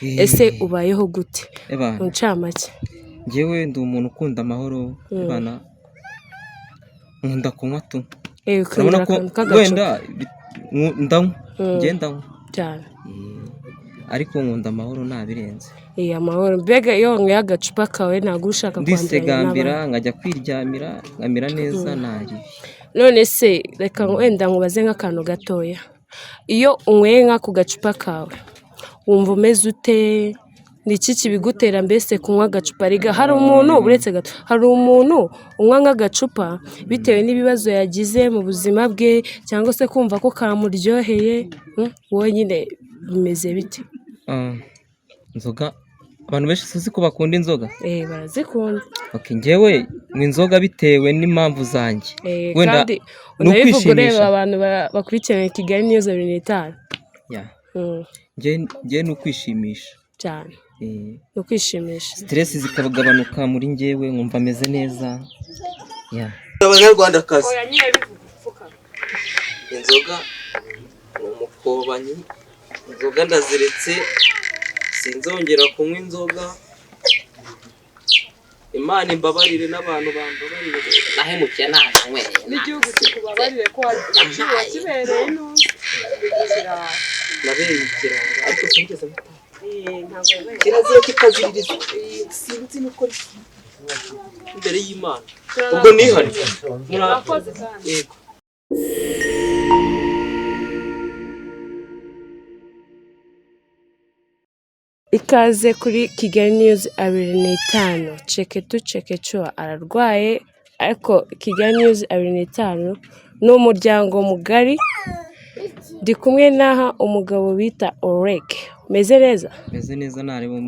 ese ubayeho gute Ebana uncamake njyewe ndi umuntu ukunda amahoro ebana nkunda kunywa tu urabona ko wenda ndanywa ngenda cyane ariko nkunda amahoro nabirenze amahoro mbega iyo nyweye agacupa kawe ntabwo ushaka ndisegambira nkajya kwiryamira nkamera neza nari none se reka wenda nkubaze nk'akantu gatoya iyo unyweye nk'ako gacupa kawe wumva umeze ute niki kibigutera mbese kunywa agacupa riga hari umuntu uretse gato hari umuntu unywa nk'agacupa bitewe n'ibibazo yagize mu buzima bwe cyangwa se kumva ko kamuryoheye wowe nyine bimeze bite inzoga abantu benshi suzi ko bakunda inzoga barazikunda njyewe ni inzoga bitewe n'impamvu zanjye wenda unabivuga ureba abantu bakurikirana Kigali News 25 njye ni ukwishimisha cyane ni ukwishimisha stress zikagabanuka muri njyewe nkumva ameze neza Abanyarwandakazi inzoga ni umukobanyi inzoga ndaziretse sinzongera kunywa inzoga Imana imbabarire n'abantu bambabarire nahemukiye ntanwe n'igihugu kikubabarire ko wakibereye nose naberekera ariko sinigeze kirazira kitaziririza sinzi nuko imbere y'Imana ubwo nihari murakoze kandi yego ikaze kuri Kigali News 25 cekecu ararwaye ariko Kigali News 25 ni umuryango mugari ndi kumwe naha umugabo bita Orek meze neza nareba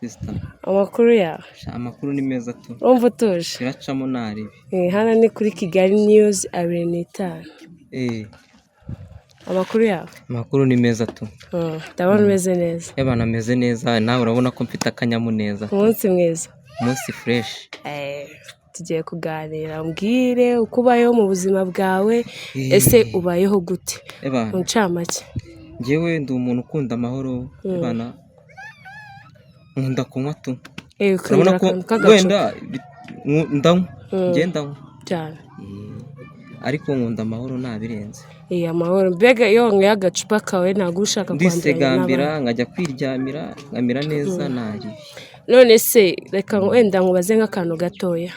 sister amakuru yawe amakuru ni meza tu urumva utuje biracamo narebe hano ni kuri Kigali News 25 amakuru yawe amakuru ni meza tu ndabona umeze neza yabana ameze neza nawe urabona ko mfite akanyamuneza umunsi mwiza umunsi fresh tugiye kuganira umbwire uko ubayeho mu buzima bwawe ese ubayeho gute uncamake njyewe ndi umuntu ukunda amahoro ebana nkunda kunywa tu urabona ko wenda ndanywa ngenda cyane ariko nkunda amahoro nabirenze amahoro mbega iyo nyweye agacupa kawe ntabwo ushaka ndisegambira nkajya kwiryamira nkamera neza nari none se reka wenda nkubaze nk'akantu gatoya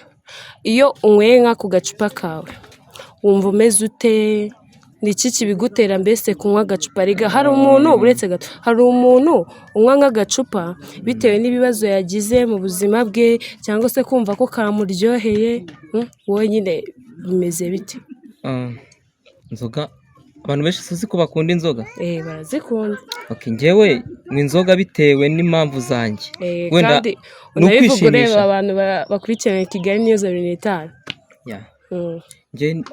iyo unyweye nk'ako gacupa kawe wumva umeze ute niki kibigutera mbese kunywa agacupa riga hari umuntu uretse gato hari umuntu unywa nk'agacupa bitewe n'ibibazo yagize mu buzima bwe cyangwa se kumva ko kamuryoheye wowe nyine bimeze bite inzoga abantu benshi suzi ko bakunda inzoga barazikunda njyewe ni inzoga bitewe n'impamvu zanjye wenda unabivuga ureba abantu bakurikirana Kigali News 25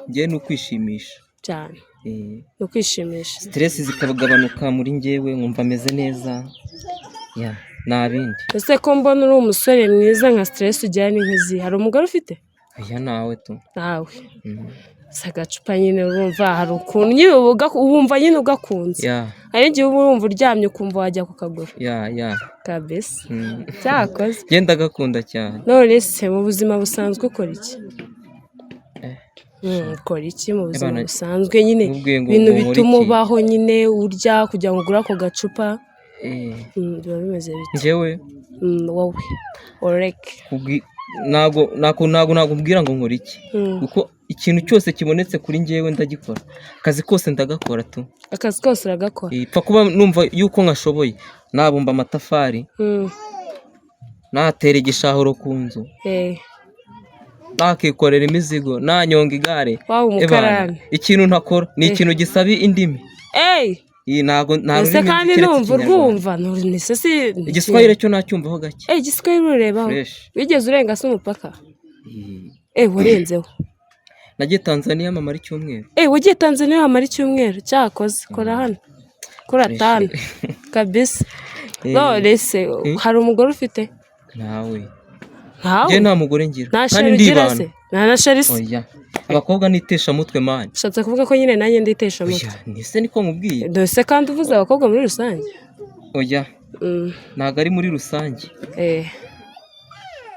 njye ni ukwishimisha cyane ni ukwishimisha stress zikagabanuka muri njyewe nkumva ameze neza nabindi ese ko mbona uri umusore mwiza nka stress ujyana n'inkizi hari umugore ufite nawe tu nawe agacupa nyine urumva hari ukuntu nyine wumva nyine ugakunze hari igihe uba urumva uryamye ukumva wajya kukagura kabisa cyakoze genda gakunda cyane none se mu buzima busanzwe ukora iki ukora iki mu buzima busanzwe nyine ibintu bituma ubaho nyine urya kugira ngo ugure ako gacupa biba bimeze bite njyewe wowe Orek ntabwo ubwira ngo nkora iki kuko ikintu cyose kibonetse kuri njyewe ndagikora akazi kose ndagakora tu akazi kose uragakora pfa kuba numva yuko nkashoboye nabumba amatafari natera igishahuro ku nzu nakikorera imizigo nanyonga igare ikintu ntakora ni ikintu gisaba indimi ese kandi numva urwumva igiswahili cyo nacyumvaho gake igiswahili urebaho wigeze urenga se umupaka warenzeho nagiye Tanzania mamara icyumweru wagiye Tanzania mamara icyumweru cyakoze kora hano kuratana kabisa none se hari umugore ufite nawe njye nta mugore ngira kandi ndibana nta sharisi abakobwa nitesha mutwe manje ushatse kuvuga ko nyine nanjye nditesha mutwe nise niko nkubwiye dose kandi uvuze abakobwa muri rusange ntabwo ari muri rusange, eh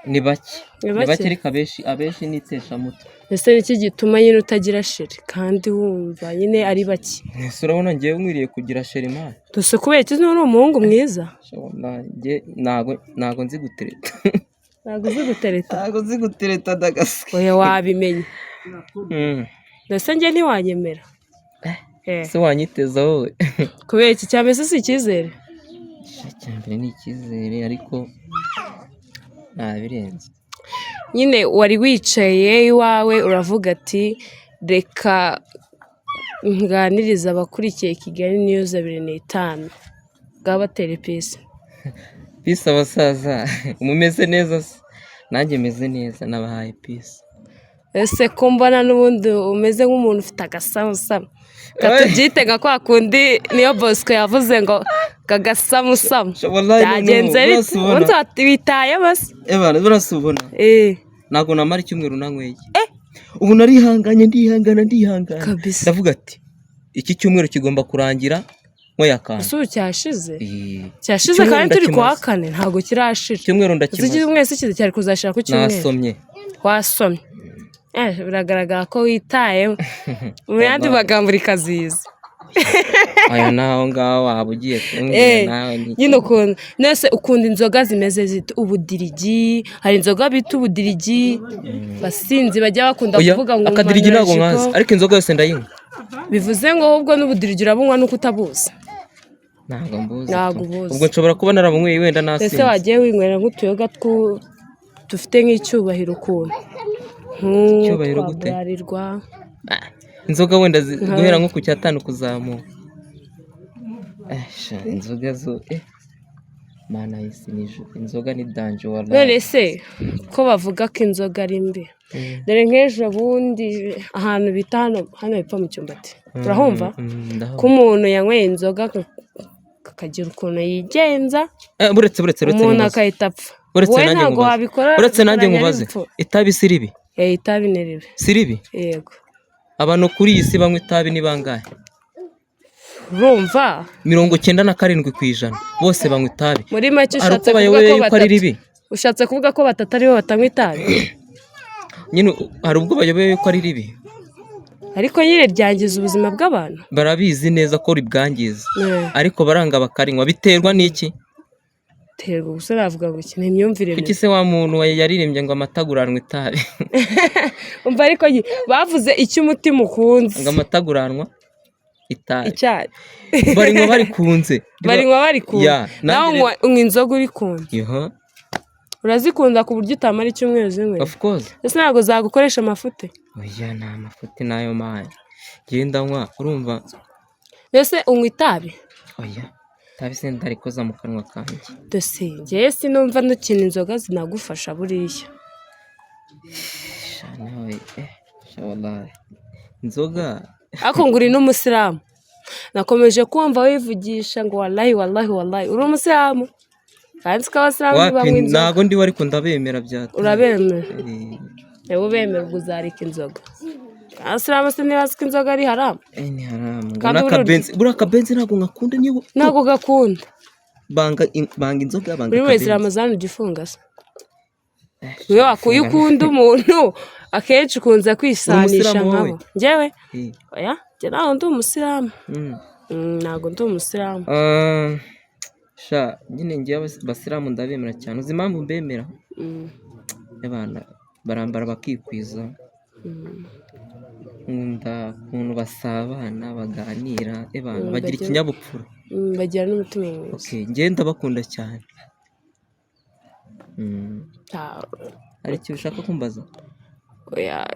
ni bake Ni ni bake? bake ariko abenshi ni iteshamutwe. ese niki gituma nyine utagira sheri kandi wumva nyine ari bake? Ese urabona ngewe nkwiriye kugira sheri mani? Duse kubera iki uri umuhungu mwiza? Ntabwo nzi gutereta. Ntabwo uzi gutereta? Ntabwo nzi gutereta dagasa. Oya wabimenye. Ndetse njye ntiwanyemera. Ese wanyiteza wowe? Kubera iki cyameze si icyizere? Cyambere ni icyizere ariko ntabirenze. Nyine wari wicaye iwawe uravuga ati reka nganiriza abakurikiye Kigali News 25 bwabatera pisi. Pisi abasaza umumeze neza se? Nanjye meze neza nabahaye pisi. Ese ko mbona n'ubundi umeze nk'umuntu ufite agasamusama katubyite nka kwa kundi niyo Bosco yavuze ngo kagasamusama byagenze bite bitaye basi burasubona ntabwo namara icyumweru nanyweye ubu ndihangana kabisa ndavuga ati iki cyumweru kigomba kurangira nkoye akantu ese cyashize kandi turi kwa kane ntabwo kirashira icyumweru ndakimaze iki mwese kize cyari kuzashira ku cyumweru nasomye wasomye biragaragara ko witaye mu yandi magambo rikaziza aya naho ngaho waba ugiye kumbwira nawe nyine ukunda nese ukunda inzoga zimeze zite ubudirigi hari inzoga bita ubudirigi basinzi bajya bakunda kuvuga ngo akadirigi ntabwo nkazi ariko inzoga yose ndayinywa bivuze ngo ahubwo n'ubudirigi urabunywa nuko utabuzi ntabwo mbuzi ubwo nshobora kuba narabunyweye wenda nasinze ese wagiye winywera nk'utuyoga dufite nk'icyubahiro ukuntu icyubahiro gute inzoga wenda guhera nko ku cyatanu kuzamuka inzoga zo mana y'isi n'ijuru inzoga ni danje wallahi none se ko bavuga ko inzoga ari mbi dore nk'ejo bundi ahantu bita hano hepfo mu Cyumbati urahumva ko umuntu yanyweye inzoga akagira ukuntu yigenza buretse umuntu akahita apfa uretse nanjye nkubaze itabi siribi itabi ni ribi siribi yego abantu kuri iyi si banywa itabi ni bangahe? Urumva 97% bose banywa itabi. Muri make ushatse kuvuga ko ari ribi. Ushatse kuvuga ko batatu aribo batanywa itabi. Nyine hari ubwo bayoboye ko ari ribi. Ariko nyine ryangiza ubuzima bw'abantu. Barabizi neza ko ribwangiza. Ariko baranga bakarinywa biterwa n'iki? Terwa gusa navuga ngo iki imyumvire kuki se wa muntu yaririmbye ngo amataguranwa itabi umva ariko bavuze icyo umutima ukunze ngo amataguranwa itabi icyayi barinywa barikunze nawe unywa inzoga uri kunze urazikunda ku buryo utamara icyumweru zimwe of course ese ntabwo zagukoresha amafute oya nta mafuti nayo maye genda nywa urumva ese unywa itabi oya tabi se ndarikoza mu kanwa kanjye dose ngiye sinumva n'ukina inzoga zinagufasha buriya nawe wallahi inzoga ako nguri n'umusilamu nakomeje kumva wivugisha ngo wallahi uri umusilamu kandi s'abasilamu banywa inzoga ntago ndi ariko ndabemera byata urabemera ewe ubemera uzarika inzoga Asalamu se nibaza ko inzoga ari haramu ni haramu buraka benzi ntabwo ngakunda niba ntabwo gakunda banga inzoga banga buri wese Ramazani ugifunga se wewe wakuye ukunda umuntu akenshi ukunze kwisanisha nkabo njyewe oya njye ntabwo ndi umusilamu ntabwo ndi umusilamu sha nyine njyewe abasilamu ndabemera cyane uzi impamvu mbemera abana barambara bakikwiza nkunda ukuntu basabana baganira abantu bagira ikinyabupfura bagira n'umutima mwiza ngenda bakunda cyane hari icyo ushaka kumbaza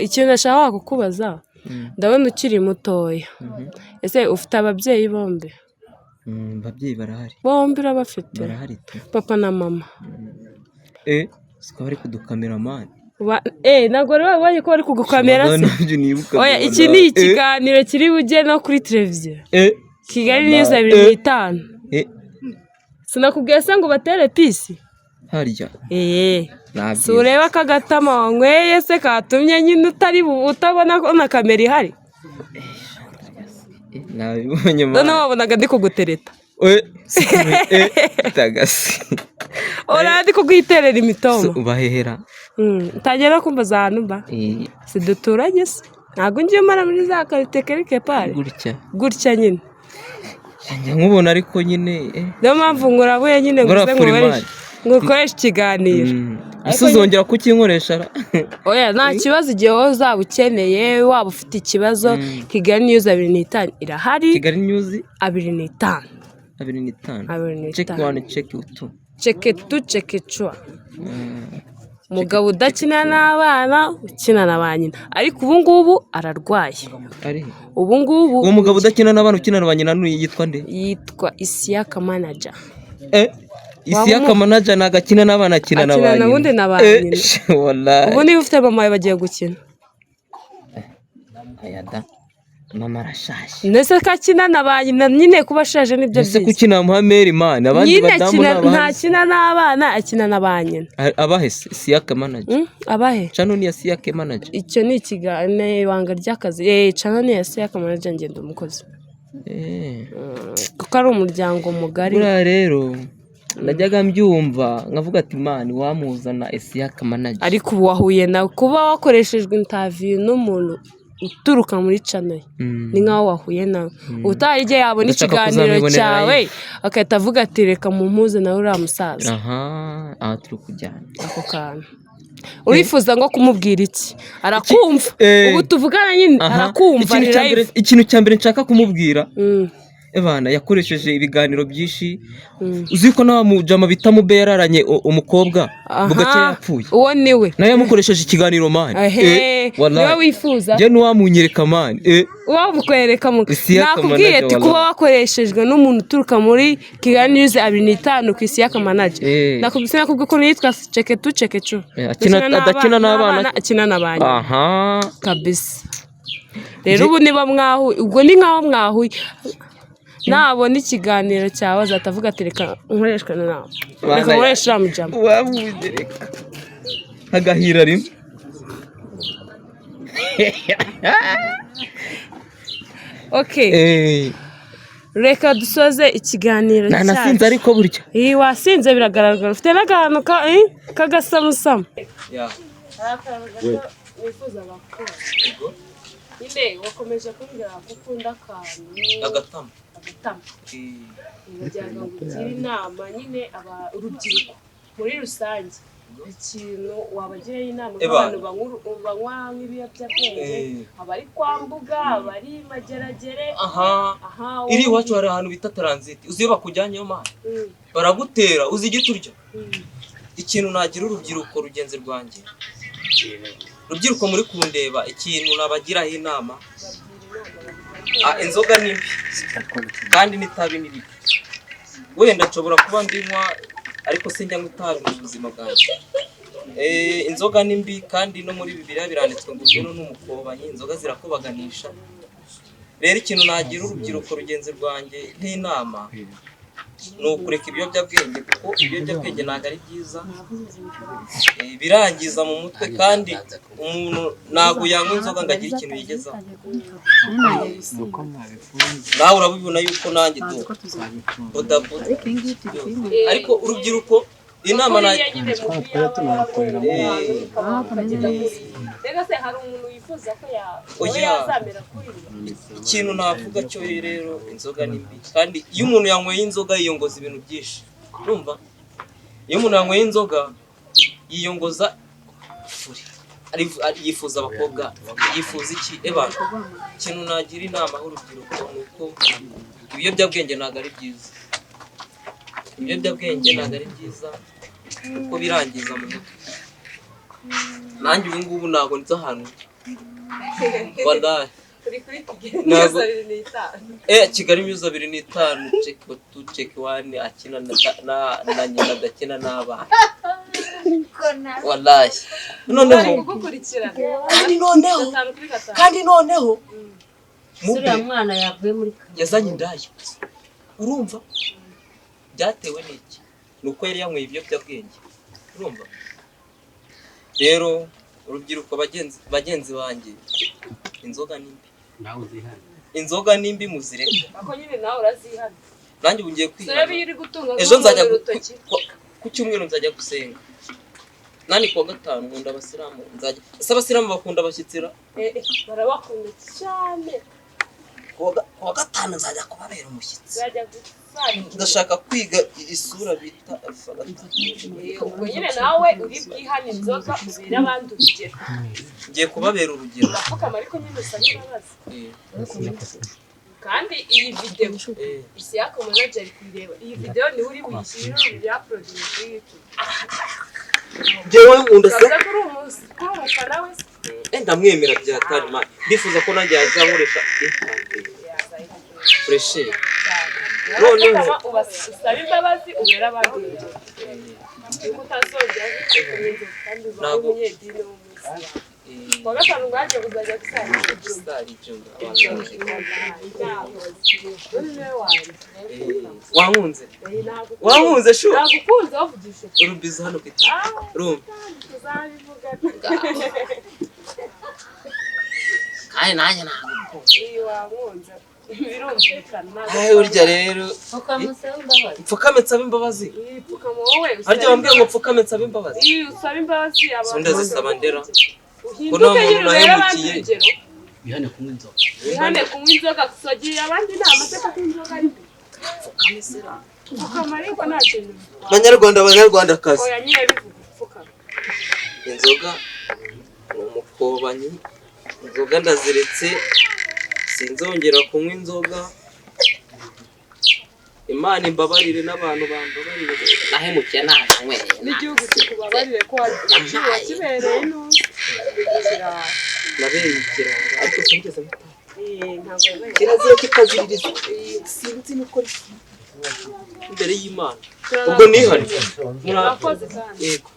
ikintu nashaka kukubaza ndabona ukiri mutoya ese ufite ababyeyi bombi ababyeyi barahari bombi urabafite barahari papa na mama sikaba bari kudukameramani ntabwo rero babonye ko bari kugukamera se oya iki ni ikiganiro kiri bujye no kuri televiziyo Kigali News 25 sinakubwiye se ngo batere pisi harya si ureba akagatama wanyweye se katumye nyine utabona ko na kamera ihari nabibonye none wabonaga ndi kugutereta tagasi urandi ko gwiterera imitomo ubahehera utagera kumva za numba si duturanye se ntago ngiye mara muri za karite kereke pare gutya nyine njya nkubona ariko nyine niyo mpamvu ngurabuye nyine ngukoresha ikiganiro ese uzongera kukinkoresha oya nta kibazo igihe wowe uzaba ukeneye waba ufite ikibazo Kigali News 25 irahari Kigali News 25 check 1 check 2 check 2 check 2 mugabo udakina n'abana ukina na ba nyina ariko ubu ngubu ararwaye ubu ngubu uwo mugabo udakina n'abana ukina na ba nyina yitwa nde yitwa Isiaka Manager Isiaka Manager nagakina n'abana akina na ba nyina ubundi na ba nyina wallahi ubundi ufite mama bagiye gukina ayada mama arashaje ndetse kakina na ba nyina nyine kuba ashaje nibyo byiza kukina Muhammed man abandi badamu nta kina n'abana akina na ba nyina abahe Isiaka Manager abahe chano ni Isiaka Manager icyo ni ikigane ibanga ry'akazi chano ni Isiaka Manager ngenda umukozi kuko ari umuryango mugari rero najyaga mbyumva nkavuga ati man wamuzana Isiaka Manager ariko ubu wahuye nawe kuba wakoreshejwe interview n'umuntu uturuka muri channel ni nkaho wahuye nawe utahije yabona ikiganiro cyawe akahita avuga ati reka mumpuze nawe uriya musaza turi kujyana ako kana urifuza ngo kumubwira iki arakumva ubu tuvugana nyine arakumva ikintu cya mbere nshaka kumubwira Ebana yakoresheje ibiganiro byinshi uziko nawe mujama bita mube yararanye umukobwa bugake yapfuye uwo niwe naye yamukoresheje ikiganiro man niwe wifuza je nuwamunyereka man uwo mukwereka mu nakubwiye ati kuba wakoreshejwe n'umuntu uturuka muri Kigali News 25 ku Isiaka Manager nakubwiye ko yitwa check 2 check 2 adakina n'abana akina n'abana kabisa rero ubu niba mwahu ubwo ni nkaho mwahuye nabona ikiganiro cyawe azatavuga ati reka nkoreshwa nawe reka nkoresha mujama wamugereka agahira rimwe reka dusoze ikiganiro cyacu nasinze ariko burya wasinze biragaragara ufite n'akantu k'agasamusamo wifuza bakora nyine wakomeje kumbwira ko ukunda akantu agatama kugira ngo ugire inama nyine urubyiruko muri rusange ikintu wabagiraho inama abantu banywa nk'ibiyobyabwenge abari kwambuga abari mageragere iri iwacu hari ahantu bita taransiti uzi iyo bakujyanyeyo mani baragutera uzi igiti urya ikintu nagira urubyiruko rugenzi rwanjye rubyiruko muri kundeba ikintu nabagiraho inama inzoga ni mbi kandi n'itabi ni bibi wenda nshobora kuba ndinywa ariko sinjya ngutaha mu buzima bwanjye inzoga ni mbi kandi no muri Bibiliya biranditswe ngo uno n'umukobanyi inzoga zirakubaganisha rero ikintu nagira urubyiruko rugenzi rwanjye nk'inama ni ukureka ibiyobyabwenge kuko ibiyobyabwenge ntabwo ari byiza birangiza mu mutwe kandi umuntu ntabwo yanywa inzoga ngo agire ikintu yigezaho nawe urabibona yuko nanjye bodaboda ariko urubyiruko inama ikintu navuga cyo rero inzoga ni mbi kandi iyo umuntu yanyweye inzoga yiyongoza ibintu byinshi urumva iyo umuntu yanyweye inzoga yiyongoza yifuza abakobwa yifuza iki ikintu nagira inama urubyiruko ni uko ibiyobyabwenge ntabwo ari byiza ibiyobyabwenge ntabwo ari byiza kuko birangiza mu mutwe nanjye ubu ngubu ntabwo nzi ahantu wadaye Kigali News 25 check 2 check 1 akina na nyina adakina n'abana wallahi kandi noneho sura mwana yavuye muri yazanye indaya urumva byatewe n'iki nuko yari yanyweye ibiyobyabwenge urumva rero urubyiruko bagenzi banjye inzoga nimbi nawe uzihana inzoga nimbi muzireka ako nyine nawe urazihana nanjye ubu ngiye kwiga ejo nzajya ku cyumweru nzajya gusenga nani kuwa gatanu nkunda abasilamu nzajya ese abasilamu bakunda abashyitsira barabakunda cyane kuwa gatanu nzajya kubabera umushyitsi ndashaka kwiga isura bita ubwo nyine nawe uri bwihane inzoga ubera abandi urugero ngiye kubabera urugero urapfukama ariko nyine usa n'imbabazi kandi iyi video Isiaka Manager ari kuyireba iyi video ni uri buyishyirire ya upload kuri YouTube jewe nkunda se kuri umufana we ndamwemera byatari man ndifuza ko nanjye yazankoresha fresh noneho usaba imbabazi ubera abandi yuko utazongera kandi ubaye umunyedini w'umunsi kuwa gatanu bwaje kuzajya wankunze shu nagukunze wavugisha urubiza hano kwita rumva kandi nanjye nagukunze wankunze birumvikana urya rero mfukame nsaba imbabazi harya wambwiye ngo mfukame nsaba imbabazi usaba imbabazi ndazisaba ndera ko nta muntu nahemukiye bihane kunywa inzoga kusogira abandi inama se kuko inzoga ari mbi mfukama ariko nta kintu Abanyarwandakazi oya nyine bivuga mfukama inzoga ni umukobanyi inzoga ndaziretse sinzongera kunywa inzoga Imana imbabarire n'abantu bambabarire nahemukiye ntananywe n'igihugu kikubabarire ko wakibereye n'undi naberekera ariko sinigeze ntabwo kirazira kikaziririza sinzi nuko imbere y'Imana ubwo nihari murakoze kandi yego